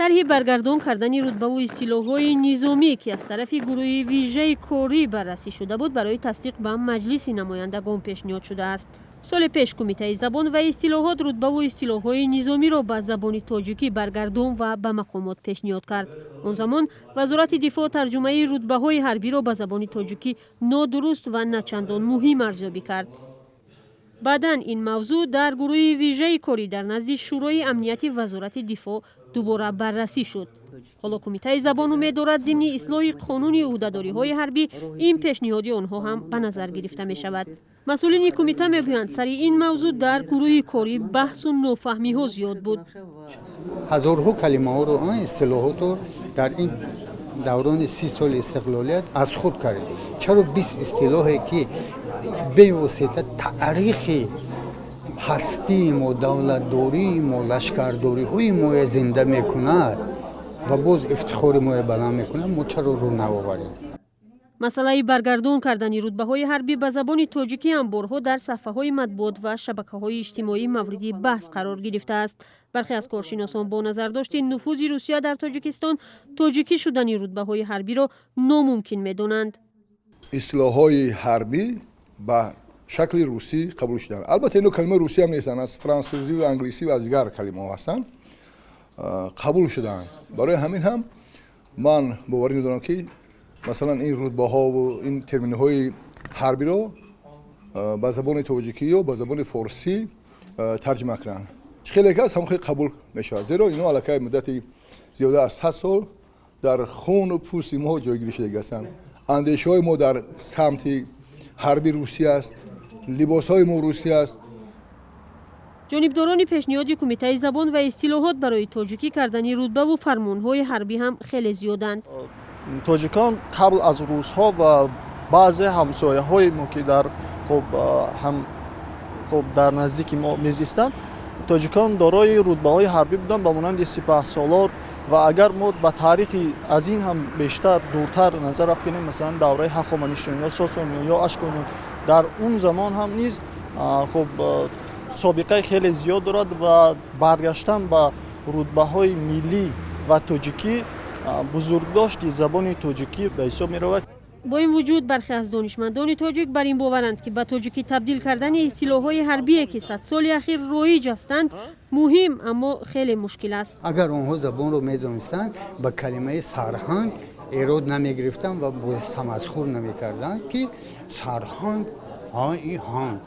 طرح برگردان کردن رتبه و اصطلاح‌های نظامی که از طرف گروه ویژه کاری بررسی شده بود برای تصدیق به مجلس نمایندگان پیشنهاد شده است. سال پیش کمیته زبان و اصطلاحات رتبه و اصطلاح‌های نظامی را به زبان تاجیکی برگردان و به مقامات پیشنهاد کرد. آن زمان وزارت دفاع ترجمه رتبه‌های حربی را به زبان تاجیکی نادرست و نه چندان مهم ارزیابی کرد. بعداً این موضوع در گروه ویژه کاری در نزد شورای امنیت وزارت دفاع دوباره بررسی شد. حالا کمیته زبان امیدوارد ضمن اصلاح قانون عهده‌داری‌های حربی این پیشنهاد آنها هم به نظر گرفته می شود. مسئولین کمیته میگویند سر این موضوع در گروه کاری بحث و نافهمی ها زیاد بود. هزارها کلمه ها رو اصطلاحات رو در این دوران 30 سال استقلالیت از خود کردیم. چرا 20 اصطلاحی که به واسطه تاریخ هستی ما، دولتداری ما، لشکرداری های ما زنده میکند و باز افتخار ما بلند میکند، ما چرا رو نآوریم؟ مسئله برگردان کردن رتبه‌های حربی به زبان تاجیکی هم بارها در صفحه‌های مطبوعات و شبکه‌های اجتماعی مورد بحث قرار گرفته است. برخی از کارشناسان با نظرداشت نفوذ روسیه در تاجیکستان، تاجیکی شدن رتبه‌های حربی را ناممکن می‌دانند. اصطلاح‌های حربی با شکل روسی قبول شدن. البته اینو کلمه روسی هم نیستن، از فرانسوزی و انگلیسی و از دیگر کلمه‌ها هستند قبول شدن. برای همین هم من باور ندارم که مثلا این رتبه ها و این ترمینه های حربی رو با زبان تاجیکی و با زبان فارسی ترجمه کنن. خیلی کس هم خیلی قبول میشه، زیرا اینا علاقه مدتی زیاده از 100 سال در خون و پوست ما جایگیری شده هستند. اندیشه های ما در سمت حربی روسی است، لباس های ما روسی است. جانبداران پیشنهاد کمیته زبان و اصطلاحات برای تاجیکی کردن رتبه و فرمانهای حربی هم خیلی زیادند. تاجیکان قبل از روس‌ها و بعضی همسایه‌های ما که در در نزدیک ما میزیستند، تاجیکان دارای رتبه‌های حربی بودند به مانند سپهسالار و اگر ما به تاریخ از این هم بیشتر دورتر نظر افکنیم، مثلا دوره هخامنشیان یا ساسانیان یا اشکانیان، در اون زمان هم نیز سابقه خیلی زیاد دارد و برگشتن به رتبه‌های ملی و تاجیکی بزرگداشت زبان تاجیکی به حساب می رود. با این وجود برخی از دانشمندان تاجیک بر این باورند که به تاجیکی تبدیل کردن اصطلاح‌های حربی که 100 سال اخیر رایج هستند مهم اما خیلی مشکل است. اگر آنها زبان رو می‌دانستند با کلمه سرهنگ ایراد نمی‌گرفتند و باز تمسخر نمی‌کردند که سرهنگ این هنگ.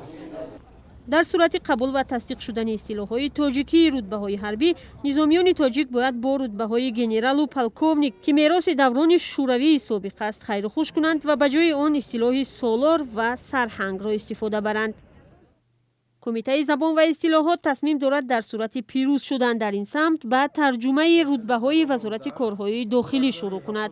در صورت قبول و تصدیق شدن اصطلاح‌های تاجیکی رتبه‌های حربی، نظامیان تاجیک باید با رتبه‌های گنرال و پالکوونیک که میراث دوران شوروی سابق است خیر و خوش کنند و به جای آن اصطلاح سالار و سرهنگ را استفاده برند. کمیته زبان و اصطلاحات تصمیم دارد در صورت پیروز شدن در این سمت بعد ترجمه رتبه‌های وزارت کارهای داخلی شروع کند.